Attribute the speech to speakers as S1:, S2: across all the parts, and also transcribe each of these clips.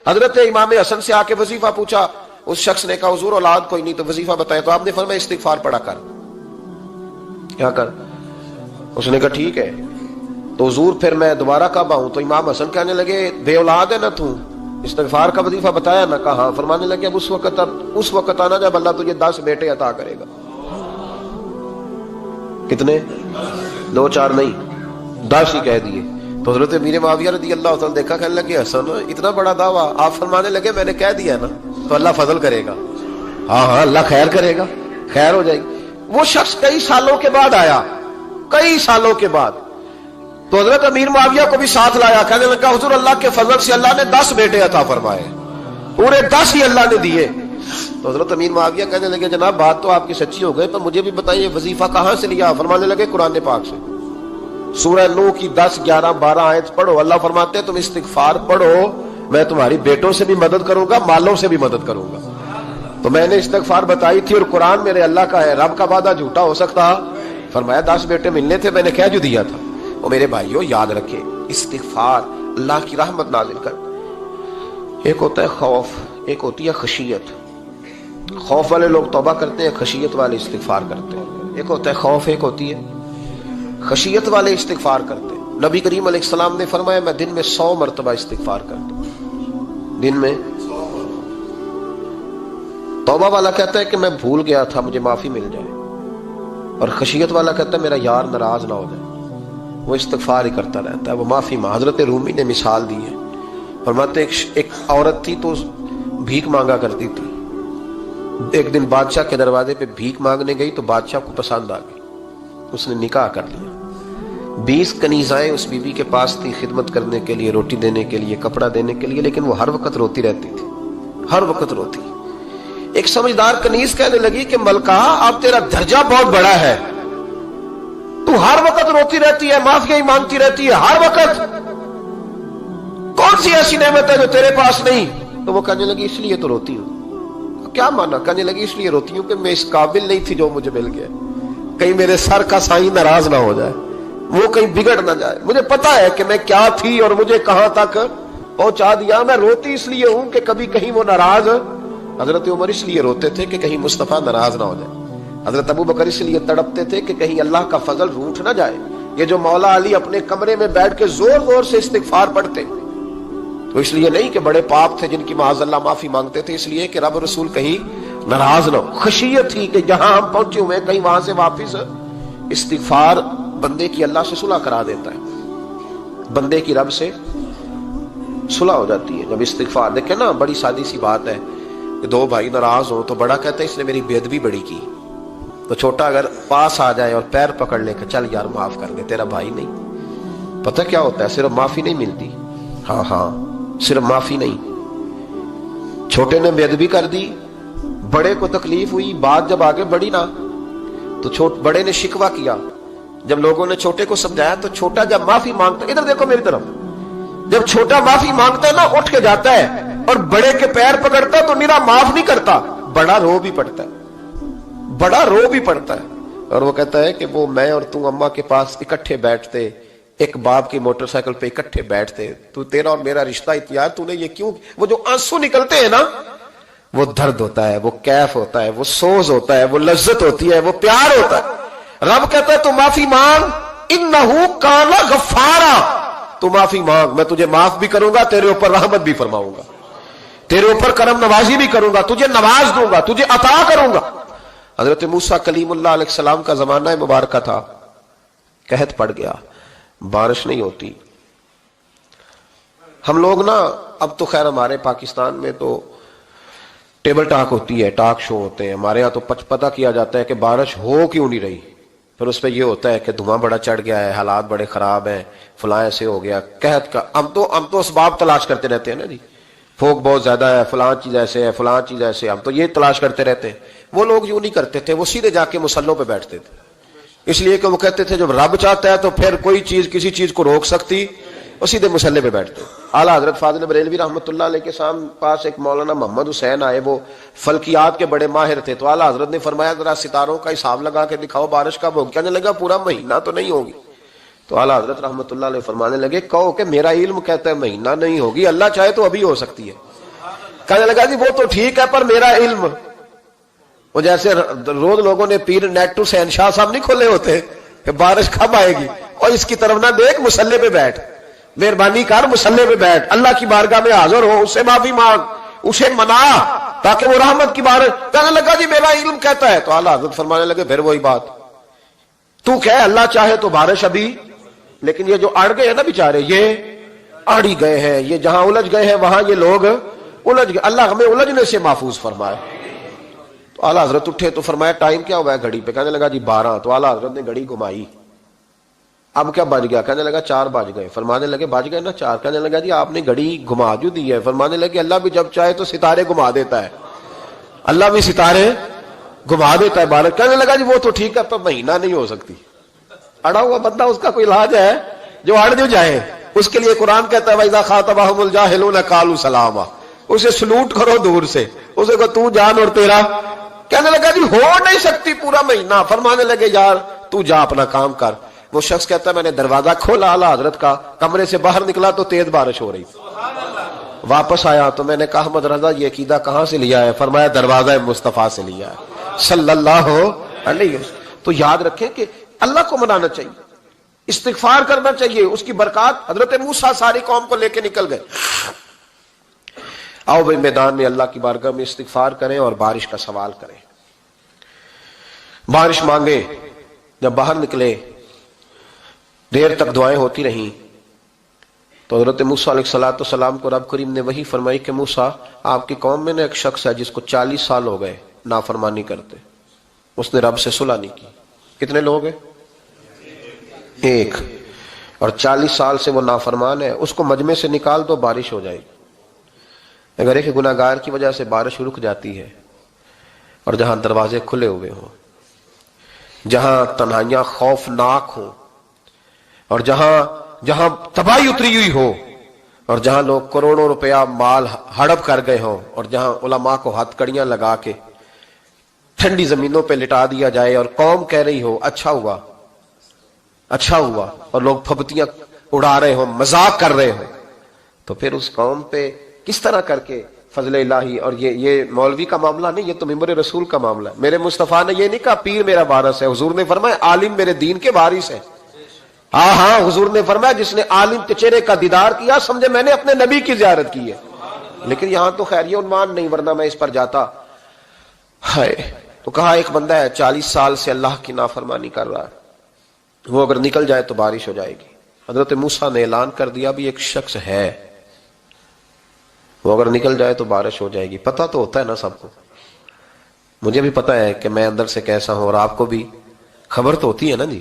S1: حضرت امام حسن سے آ کے وظیفہ پوچھا، اس شخص نے کہا حضور اولاد کوئی نہیں تو وظیفہ بتائے، تو آپ نے فرمایا استغفار پڑھا کر، کیا کر؟ اس نے کہا ٹھیک ہے۔ تو حضور پھر میں دوبارہ کب آؤں؟ تو امام حسن کہنے لگے بے اولاد ہے نا تو، استغفار کا وظیفہ بتایا نا؟ کہا ہاں۔ فرمانے لگے اب اس وقت آنا جب اللہ تجھے 10 بیٹے عطا کرے گا۔ کتنے؟ 2 4 نہیں، 10 ہی کہہ دیے۔ تو حضرت امیر معاویہ رضی اللہ تعالیٰ دیکھا، کہنے لگے حسن اتنا بڑا دعویٰ؟ آپ فرمانے لگے میں نے کہہ دیا نا تو اللہ فضل کرے گا، ہاں ہاں اللہ خیر کرے گا، خیر ہو جائے گی۔ وہ شخص کئی سالوں کے بعد آیا، کئی سالوں کے بعد، تو حضرت امیر معاویہ کو بھی ساتھ لایا، کہنے لگا حضور اللہ کے فضل سے اللہ نے 10 بیٹے عطا فرمائے، پورے 10 ہی اللہ نے دیے۔ تو حضرت امیر معاویہ کہنے لگے جناب بات تو آپ کی سچی ہو گئی، پر مجھے بھی بتائیے وظیفہ کہاں سے لیا؟ فرمانے لگے قرآن پاک سے، سورہ نوح کی 10 11 12 آیت پڑھو۔ اللہ فرماتے ہیں تم استغفار پڑھو، میں تمہاری بیٹوں سے بھی مدد کروں گا، مالوں سے بھی مدد کروں گا۔ تو میں نے استغفار بتائی تھی، اور قرآن میرے اللہ کا ہے، رب کا وعدہ جھوٹا ہو سکتا؟ فرمایا 10 بیٹے ملنے تھے، میں نے کہہ جو دیا تھا۔ اور میرے بھائیوں یاد رکھیں، استغفار اللہ کی رحمت نازل کر۔ ایک ہوتا ہے خوف، ایک ہوتی ہے خشیت۔ خوف والے لوگ توبہ کرتے ہیں، خشیت والے استغفار کرتے ہیں۔ ایک ہوتا ہے خوف، ایک ہوتی ہے خشیت والے استغفار کرتے ہیں۔ نبی کریم علیہ السلام نے فرمایا میں دن میں 100 مرتبہ استغفار کرتا ہوں، دن میں۔ توبہ والا کہتا ہے کہ میں بھول گیا تھا، مجھے معافی مل جائے، اور خشیت والا کہتا ہے میرا یار ناراض نہ ہو جائے، وہ استغفار ہی کرتا رہتا ہے، وہ معافی مانگ۔ حضرت رومی نے مثال دی ہے، فرماتے ایک عورت تھی تو بھیک مانگا کرتی تھی، ایک دن بادشاہ کے دروازے پہ بھیک مانگنے گئی تو بادشاہ کو پسند آ گئی، اس نے نکاح کر لیا۔ 20 کنیزائیں اس بی بی کے پاس تھی خدمت کرنے کے لیے، روٹی دینے کے لیے، کپڑا دینے کے لیے، لیکن وہ ہر وقت روتی رہتی تھی، ہر وقت روتی۔ ایک سمجھدار کنیز کہنے لگی کہ ملکہ اب تیرا درجہ بہت بڑا ہے، تو ہر وقت روتی رہتی ہے، معافی مانگتی رہتی ہے ہر وقت، کون سی ایسی نعمت ہے جو تیرے پاس نہیں؟ تو وہ کہنے لگی اس لیے تو روتی ہوں۔ کیا مانا؟ کہنے لگی اس لیے روتی ہوں کہ میں اس قابل نہیں تھی جو مجھے مل گیا، کہیں میرے سر کا سائیں ناراض نہ ہو جائے، وہ کہیں بگڑ نہ جائے، مجھے پتا ہے کہ میں کیا تھی اور مجھے کہاں تک پہنچا دیا، میں روتی اس لیے ہوں کہ کبھی کہیں وہ ناراض۔ حضرت عمر اس لیے روتے تھے کہ کہیں مصطفیٰ ناراض نہ ہو جائے، حضرت ابو بکر اس لیے تڑپتے تھے کہ کہیں اللہ کا فضل روٹھ نہ جائے۔ یہ جو مولا علی اپنے کمرے میں بیٹھ کے زور زور سے استغفار پڑھتے تو اس لیے نہیں کہ بڑے پاپ تھے جن کی معاذ اللہ معافی مانگتے تھے، اس لیے کہ رب رسول کہیں ناراض نہ ہو۔ خشیت تھی کہ جہاں ہم پہنچے ہوئے کہیں وہاں سے واپس۔ استغفار بندے کی اللہ سے صلح کرا دیتا ہے، بندے کی رب سے صلح ہو جاتی ہے جب استغفار۔ دیکھیں نا بڑی سادی سی بات ہے کہ 2 بھائی ناراض ہو تو بڑا کہتا ہے اس نے میری بے ادبی بڑی کی، تو چھوٹا اگر پاس آ جائے اور پیر پکڑ لے کہ چل یار معاف کر دے، تیرا بھائی نہیں۔ پتہ کیا ہوتا ہے؟ صرف معافی نہیں ملتی، ہاں صرف معافی نہیں، چھوٹے نے بے ادبی کر دی، بڑے کو تکلیف ہوئی، بات جب آگے بڑھی نا تو بڑے نے شکوہ کیا، جب لوگوں نے چھوٹے کو سمجھایا تو چھوٹا جب معافی مانگتا، ادھر دیکھو میری طرف، جب چھوٹا معافی مانگتا ہے نا اٹھ کے جاتا ہے اور بڑے کے پیر پکڑتا تو میرا معاف نہیں کرتا، بڑا رو بھی پڑتا ہے، بڑا رو بھی پڑتا ہے، اور وہ کہتا ہے کہ وہ میں اور تم اماں کے پاس اکٹھے بیٹھتے، ایک باپ کی موٹر سائیکل پہ اکٹھے بیٹھتے، تو تیرا اور میرا رشتہ اتیار تو نے یہ کیوں؟ وہ جو آنسو نکلتے ہیں نا وہ درد ہوتا ہے، وہ کیف ہوتا ہے، وہ سوز ہوتا ہے، وہ لذت ہوتی ہے، وہ پیار ہوتا ہے۔ رب کہتا ہے تو معافی مانگ، انہو کان غفارا، تو معافی مانگ، میں تجھے معاف بھی کروں گا، تیرے اوپر رحمت بھی فرماؤں گا، تیرے اوپر کرم نوازی بھی کروں گا، تجھے نواز دوں گا، تجھے عطا کروں گا۔ حضرت موسیٰ کلیم اللہ علیہ السلام کا زمانہ مبارکہ تھا، قحط پڑ گیا، بارش نہیں ہوتی۔ ہم لوگ نا اب تو خیر ہمارے پاکستان میں تو ٹیبل ٹاک ہوتی ہے، ٹاک شو ہوتے ہیں، ہمارے ہاں تو پتہ کیا جاتا ہے کہ بارش ہو کیوں نہیں رہی، پھر اس پہ یہ ہوتا ہے کہ دھواں بڑا چڑھ گیا ہے، حالات بڑے خراب ہیں، فلاں ایسے ہو گیا قحط کا۔ ہم تو اسباب تلاش کرتے رہتے ہیں نا جی، پھوک بہت زیادہ ہے، فلاں چیز ایسے ہے، فلاں چیز ایسے، ہم تو یہ تلاش کرتے رہتے ہیں۔ وہ لوگ یوں نہیں کرتے تھے، وہ سیدھے جا کے مصلوں پہ بیٹھتے تھے، اس لیے کہ وہ کہتے تھے جب رب چاہتا ہے تو پھر کوئی چیز کسی چیز کو روک سکتی، وہ سیدھے مصلے پہ بیٹھتے۔ اعلیٰ حضرت فاضل بریلوی رحمۃ اللہ علیہ کے پاس ایک مولانا محمد حسین آئے، وہ فلکیات کے بڑے ماہر تھے، تو اعلیٰ حضرت نے فرمایا ذرا ستاروں کا حساب لگا کے دکھاؤ بارش کب ہوگی؟ کہنے لگا پورا مہینہ تو نہیں ہوگی، تو اعلیٰ حضرت رحمت اللہ علیہ فرمانے لگے کہو کہ میرا علم کہتا ہے مہینہ نہیں ہوگی، اللہ چاہے تو ابھی ہو سکتی ہے۔ کہنے لگا جی وہ تو ٹھیک ہے پر میرا علم، وہ جیسے روز لوگوں نے پیر نیٹ ٹو سین شاہ صاحب نہیں کھولے ہوتے کہ بارش کب آئے گی، اور اس کی طرف نہ دیکھ، مصلے پہ بیٹھ، مہربانی کر مصلے پہ بیٹھ، اللہ کی بارگاہ میں حاضر ہو، اس سے معافی مانگ، اسے منا تاکہ وہ رحمت کی بارش۔ کہنے لگا جی میرا علم کہتا ہے۔ تو اعلیٰ حضرت فرمانے لگے پھر وہی بات، تو کہ اللہ چاہے تو بارش ابھی، لیکن یہ جو اڑ گئے ہیں نا بیچارے، یہ اڑ ہی گئے ہیں، یہ جہاں الجھ گئے ہیں وہاں یہ لوگ الجھ گئے، اللہ ہمیں الجھنے سے محفوظ فرمائے۔ تو اعلیٰ حضرت اٹھے تو فرمایا ٹائم کیا ہوا ہے گھڑی پہ؟ کہنے لگا جی 12۔ تو اعلیٰ حضرت نے گھڑی گھمائی، اب کیا بج گیا؟ کہنے لگا 4 بج گئے۔ فرمانے لگے بج گئے نا 4۔ کہنے لگا جی آپ نے گھڑی گھما جو دی ہے۔ فرمانے لگے اللہ بھی جب چاہے تو ستارے گھما دیتا ہے، اللہ بھی ستارے گھما دیتا ہے بارش۔ کہنے لگا جی وہ تو ٹھیک ہے پر مہینہ نہیں ہو سکتی۔ اڑا ہوا بندہ، اس کا کوئی علاج ہے؟ جو اڑ جو جائے اس کے لیے قرآن کہتا ہے وَإِذَا خَاطَبَهُمُ الْجَاهِلُونَ قَالُوا سَلَامًا، اسے سلوٹ کرو دور سے، اسے کہو تو جان اور تیرا۔ کہنے لگا جی ہو نہیں سکتی پورا مہینہ۔ فرمانے لگے یار تو جا اپنا کام کر۔ وہ شخص کہتا ہے میں نے دروازہ کھولا اعلیٰ حضرت کا، کمرے سے باہر نکلا تو تیز بارش ہو رہی، واپس آیا تو میں نے کہا احمد رضا یہ عقیدہ کہاں سے لیا ہے؟ فرمایا دروازہ مصطفیٰ سے لیا ہے صلی اللہ علیہ وسلم۔ تو یاد رکھیں کہ اللہ کو منانا چاہیے، استغفار کرنا چاہیے، اس کی برکات۔ حضرت موسیٰ ساری قوم کو لے کے نکل گئے۔ آؤ بھائی میدان میں اللہ کی بارگاہ میں استغفار کریں اور بارش کا سوال کریں، بارش مانگیں۔ جب باہر نکلے دیر تک دعائیں ہوتی رہیں تو حضرت موسیٰ علیہ السلام کو رب کریم نے وحی فرمائی کہ موسیٰ آپ کی قوم میں نے ایک شخص ہے جس کو 40 سال ہو گئے نافرمانی کرتے، اس نے رب سے صلح نہیں کی۔ کتنے لوگ ہیں؟ ایک، اور 40 سال سے وہ نافرمان ہے، اس کو مجمع سے نکال دو بارش ہو جائے گی۔ اگر ایک گناہگار کی وجہ سے بارش رک جاتی ہے، اور جہاں دروازے کھلے ہوئے ہوں، جہاں تنہائیاں خوفناک ہوں، اور جہاں تباہی اتری ہوئی ہو، اور جہاں لوگ کروڑوں روپیہ مال ہڑپ کر گئے ہوں، اور جہاں علماء کو ہتھ کڑیاں لگا کے ٹھنڈی زمینوں پہ لٹا دیا جائے اور قوم کہہ رہی ہو اچھا ہوا اچھا ہوا، اور لوگ پھبتیاں اڑا رہے ہوں، مذاق کر رہے ہوں، تو پھر اس قوم پہ کس طرح کر کے فضل الہی۔ اور یہ مولوی کا معاملہ نہیں، یہ تو ممبر رسول کا معاملہ ہے۔ میرے مصطفیٰ نے یہ نہیں کہا پیر میرا وارث ہے، حضور نے فرمایا عالم میرے دین کے وارث ہے۔ ہاں حضور نے فرمایا جس نے عالم کے چہرے کا دیدار کیا سمجھے میں نے اپنے نبی کی زیارت کی ہے۔ لیکن یہاں تو خیر یہ عنوان نہیں، ورنہ میں اس پر جاتا ہے۔ تو کہا ایک بندہ ہے 40 سال سے اللہ کی نافرمانی کر رہا ہے، وہ اگر نکل جائے تو بارش ہو جائے گی۔ حضرت موسیٰ نے اعلان کر دیا بھی ایک شخص ہے، وہ اگر نکل جائے تو بارش ہو جائے گی۔ پتہ تو ہوتا ہے نا سب کو، مجھے بھی پتہ ہے کہ میں اندر سے کیسا ہوں، اور آپ کو بھی خبر تو ہوتی ہے نا جی۔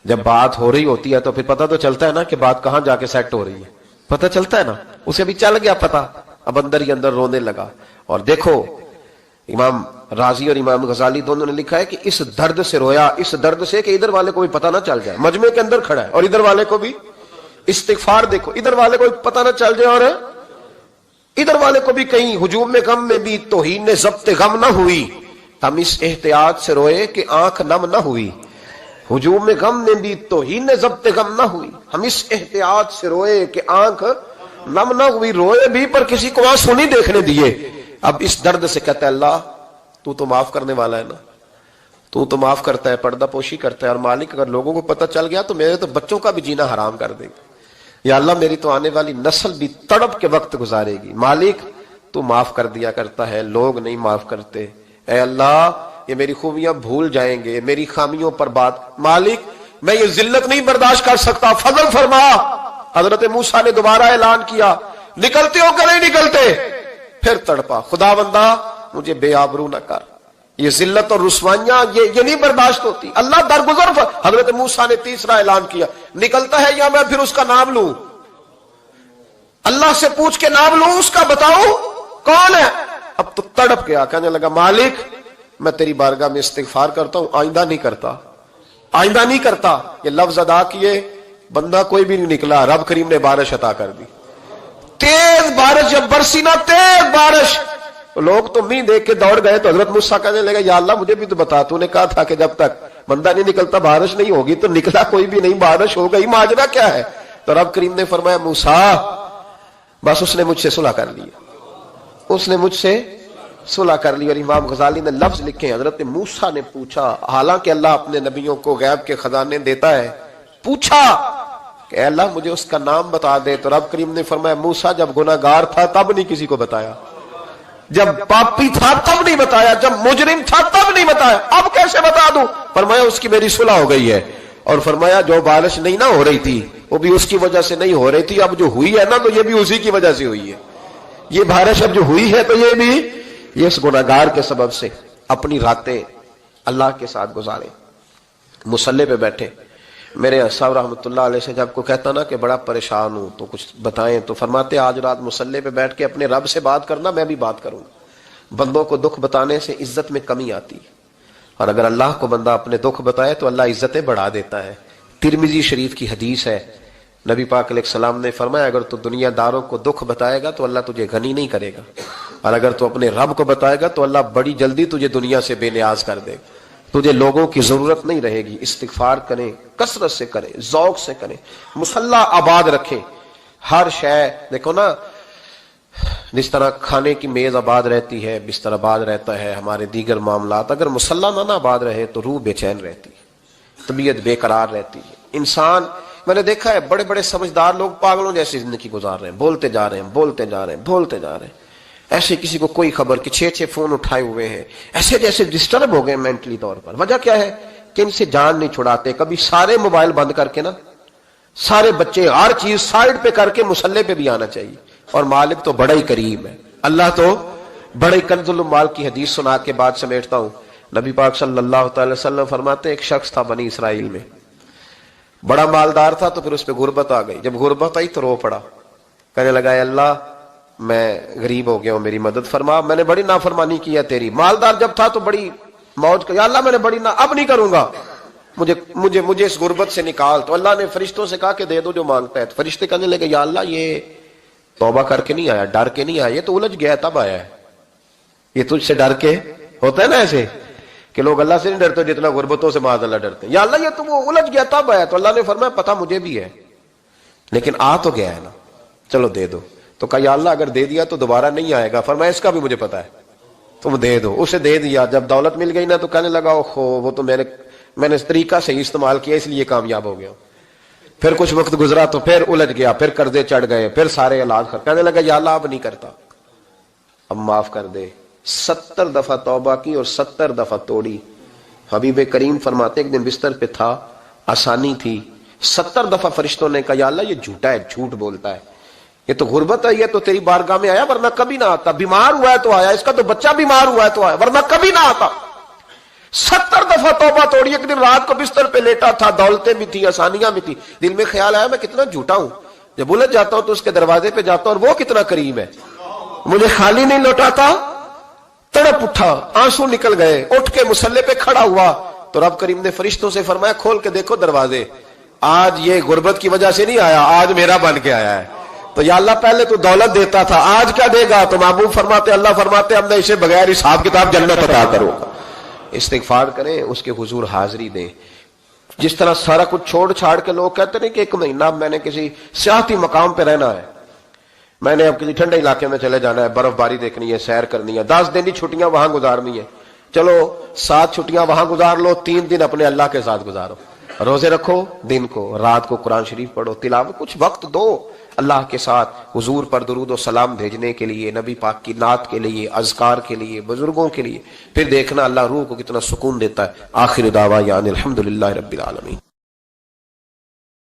S1: جب بات ہو رہی ہوتی ہے تو پھر پتہ تو چلتا ہے نا کہ بات کہاں جا کے سیٹ ہو رہی ہے، پتہ چلتا ہے نا۔ اسے بھی چل گیا پتہ، اب اندر ہی اندر رونے لگا۔ اور دیکھو امام رازی اور امام غزالی دونوں نے لکھا ہے کہ اس درد سے رویا، اس درد سے کہ ادھر والے کو بھی پتہ نہ چل جائے، مجمع کے اندر کھڑا ہے اور ادھر والے کو بھی استغفار، دیکھو ادھر والے کو بھی پتہ نہ چل جائے اور ادھر والے کو بھی کہیں ہجوم میں غم میں بھی توہین نے ضبط غم نہ ہوئی۔ ہم اس احتیاط سے روئے کہ آنکھ نم نہ ہوئی، ہجوم میں غم میں بھی توہین نے ضبط غم نہ ہوئی۔ ہم اس احتیاط سے روئے کہ آنکھ نم نہ ہوئی، روئے بھی پر کسی کو آنسو نہیں دیکھنے دیے۔ اب اس درد سے کہتا ہے اللہ تو معاف کرنے والا ہے نا، تو معاف کرتا ہے، پردہ پوشی کرتا ہے، اور مالک اگر لوگوں کو پتہ چل گیا تو میرے تو بچوں کا بھی جینا حرام کر دے گا، یا اللہ میری تو آنے والی نسل بھی تڑپ کے وقت گزارے گی۔ مالک تو معاف کر دیا کرتا ہے، لوگ نہیں معاف کرتے، اے اللہ یہ میری خوبیاں بھول جائیں گے، میری خامیوں پر بات، مالک میں یہ ذلت نہیں برداشت کر سکتا، فضل فرما۔ حضرت موسیٰ نے دوبارہ اعلان کیا نکلتے ہو کہ نہیں نکلتے؟ پھر تڑپا خدا بندہ مجھے بے آبرو نہ کر، یہ ذلت اور رسوائیاں یہ نہیں برداشت ہوتی، اللہ درگزر۔ حضرت موسیٰ نے تیسرا اعلان کیا نکلتا ہے یا میں پھر اس کا نام لوں، اللہ سے پوچھ کے نام لوں اس کا، بتاؤ کون ہے؟ اب تو تڑپ گیا، کہنے لگا مالک میں تیری بارگاہ میں استغفار کرتا ہوں، آئندہ نہیں کرتا، آئندہ نہیں کرتا۔ یہ لفظ ادا کیے، بندہ کوئی بھی نہیں نکلا، رب کریم نے بارش عطا کر دی، تیز بارش جب برسی نا، تیز بارش، لوگ تو می دیکھ کے دوڑ گئے تو حضرت موسیٰ کہنے لگا یا اللہ مجھے بھی تو بتا، تو نے کہا تھا کہ جب تک بندہ نہیں نکلتا بارش نہیں ہوگی، تو نکلا کوئی بھی نہیں، بارش ہو گئی، ماجرا کیا ہے؟ تو رب کریم نے فرمایا موسیٰ بس اس نے مجھ سے صلح کر لی، اس نے مجھ سے صلح کر لی۔ اور امام غزالی نے لفظ لکھے، حضرت موسیٰ نے پوچھا، حالانکہ اللہ اپنے نبیوں کو غیب کے خزانے دیتا ہے، پوچھا کہ اے اللہ مجھے اس کا نام بتا دے، تو رب کریم نے فرمایا موسیٰ جب گناہگار تھا تب نہیں کسی کو بتایا، جب پاپی تھا تب نہیں بتایا، جب مجرم تھا تب نہیں بتایا، اب کیسے بتا دوں؟ فرمایا اس کی میری صلح ہو گئی ہے، اور فرمایا جو بارش نہیں نہ ہو رہی تھی وہ بھی اس کی وجہ سے نہیں ہو رہی تھی، اب جو ہوئی ہے نا تو یہ بھی اسی کی وجہ سے ہوئی ہے، یہ بارش اب جو ہوئی ہے تو یہ بھی یہ اس گناہگار کے سبب سے۔ اپنی راتیں اللہ کے ساتھ گزارے، مصلی پہ بیٹھے۔ میرے صاحب رحمۃ اللہ علیہ سے جب کو کہتا نا کہ بڑا پریشان ہوں تو کچھ بتائیں، تو فرماتے آج رات مصلی پہ بیٹھ کے اپنے رب سے بات کرنا، میں بھی بات کروں گا۔ بندوں کو دکھ بتانے سے عزت میں کمی آتی ہے، اور اگر اللہ کو بندہ اپنے دکھ بتائے تو اللہ عزتیں بڑھا دیتا ہے۔ ترمذی شریف کی حدیث ہے، نبی پاک علیہ السلام نے فرمایا اگر تو دنیا داروں کو دکھ بتائے گا تو اللہ تجھے غنی نہیں کرے گا، اور اگر تو اپنے رب کو بتائے گا تو اللہ بڑی جلدی تجھے دنیا سے بے نیاز کر دے گا، تجھے لوگوں کی ضرورت نہیں رہے گی۔ استغفار کریں، کثرت سے کریں، ذوق سے کریں، مصلی آباد رکھیں، ہر شے دیکھو نا، جس طرح کھانے کی میز آباد رہتی ہے، بستر آباد رہتا ہے، ہمارے دیگر معاملات، اگر مصلی نہ آباد رہے تو روح بے چین رہتی ہے، طبیعت بے قرار رہتی ہے۔ انسان میں نے دیکھا ہے بڑے بڑے سمجھدار لوگ پاگلوں جیسی زندگی گزار رہے ہیں، بولتے جا رہے ہیں، بولتے جا رہے ہیں، بولتے جا رہے ہیں، ایسے کسی کو کوئی خبر کہ 6 فون اٹھائے ہوئے ہیں، ایسے جیسے ڈسٹرب ہو گئے مینٹلی طور پر۔ وجہ کیا ہے کہ ان سے جان نہیں چھڑاتے۔ کبھی سارے موبائل بند کر کے نا، سارے بچے ہر چیز سائڈ پہ کر کے مصلی پہ بھی آنا چاہیے، اور مالک تو بڑا ہی کریم ہے، اللہ تو بڑا ہی کنز المال کی حدیث سنا کے بعد سمیٹتا ہوں۔ نبی پاک صلی اللہ تعالی وسلم فرماتے ہیں ایک شخص تھا بنی اسرائیل میں، بڑا مالدار تھا، تو پھر اس پہ غربت آ گئی۔ جب غربت آئی تو رو پڑا، کہنے لگا اے اللہ میں غریب ہو گیا ہوں، میری مدد فرما، میں نے بڑی نافرمانی کی ہے تیری۔ مالدار جب تھا تو بڑی موج کہ یا اللہ میں نے بڑی اب نہیں کروں گا، مجھے اس غربت سے نکال۔ تو اللہ نے فرشتوں سے کہا کہ دے دو جو مانگتا ہے۔ تو فرشتے کہنے لگے یا اللہ یہ توبہ کر کے نہیں آیا، ڈر کے نہیں آیا، یہ تو الجھ گیا تب آیا ہے، یہ تجھ سے ڈر کے ہوتا ہے نا ایسے کہ لوگ اللہ سے نہیں ڈرتے جتنا غربتوں سے معاذ اللہ ڈرتے ہیں۔ یا اللہ یہ تو وہ الجھ گیا تب آیا۔ تو اللہ نے فرمایا پتہ مجھے بھی ہے، لیکن آ تو گیا ہے نا، چلو دے دو۔ تو کہا یا اللہ اگر دے دیا تو دوبارہ نہیں آئے گا۔ فرمایا اس کا بھی مجھے پتا ہے، تم دے دو۔ اسے دے دیا۔ جب دولت مل گئی نا تو کہنے لگا اوہو وہ تو میں نے اس طریقہ سے استعمال کیا اس لیے کامیاب ہو گیا۔ پھر کچھ وقت گزرا تو پھر الجھ گیا، پھر قرضے چڑھ گئے، پھر سارے علاج کہنے لگا یا اللہ اب نہیں کرتا، اب معاف کر دے۔ 70 دفعہ توبہ کی اور 70 دفعہ توڑی۔ حبیب کریم فرماتے ایک دن بستر پہ تھا، آسانی تھی، 70 دفعہ فرشتوں نے کہا یا اللہ یہ جھوٹا ہے، جھوٹ بولتا ہے، یہ تو غربت ہے، یہ تو تیری بارگاہ میں آیا ورنہ کبھی نہ آتا، بیمار ہوا ہے تو آیا، اس کا تو بچہ بیمار ہوا ہے تو آیا ورنہ کبھی نہ آتا۔ 70 دفعہ توبہ توڑی۔ ایک دن رات کو بستر پہ لیٹا تھا، دولتیں بھی تھی، آسانیاں بھی تھی، دل میں خیال آیا میں کتنا جھوٹا ہوں، جب الجھ جاتا ہوں تو اس کے دروازے پہ جاتا ہوں اور وہ کتنا کریم ہے، مجھے خالی نہیں لوٹاتا۔ تڑپ اٹھا، آنسو نکل گئے، اٹھ کے مصلی پہ کھڑا ہوا تو رب کریم نے فرشتوں سے فرمایا کھول کے دیکھو دروازے، آج یہ غربت کی وجہ سے نہیں آیا، آج میرا بن کے آیا ہے۔ تو یا اللہ پہلے تو دولت دیتا تھا، آج کیا دے گا؟ تو محبوب فرماتے اللہ فرماتے اب میں اسے بغیر حساب کتاب جنت عطا کروں گا۔ استغفار کریں، اس کے حضور حاضری دیں۔ جس طرح سارا کچھ چھوڑ چھاڑ کے لوگ کہتے ہیں کہ 1 مہینہ میں نے کسی سیاحتی مقام پہ رہنا ہے، میں نے اب کسی ٹھنڈے علاقے میں چلے جانا ہے، برف باری دیکھنی ہے، سیر کرنی ہے، 10 دن کی چھٹیاں وہاں گزارنی ہے، چلو 7 چھٹیاں وہاں گزار لو، 3 دن اپنے اللہ کے ساتھ گزارو، روزے رکھو، دن کو رات کو قرآن شریف پڑھو، تلاوت، کچھ وقت دو اللہ کے ساتھ، حضور پر درود و سلام بھیجنے کے لیے، نبی پاک کی نعت کے لیے، اذکار کے لیے، بزرگوں کے لیے، پھر دیکھنا اللہ روح کو کتنا سکون دیتا ہے۔ آخر دعوانا الحمدللہ رب العالمین۔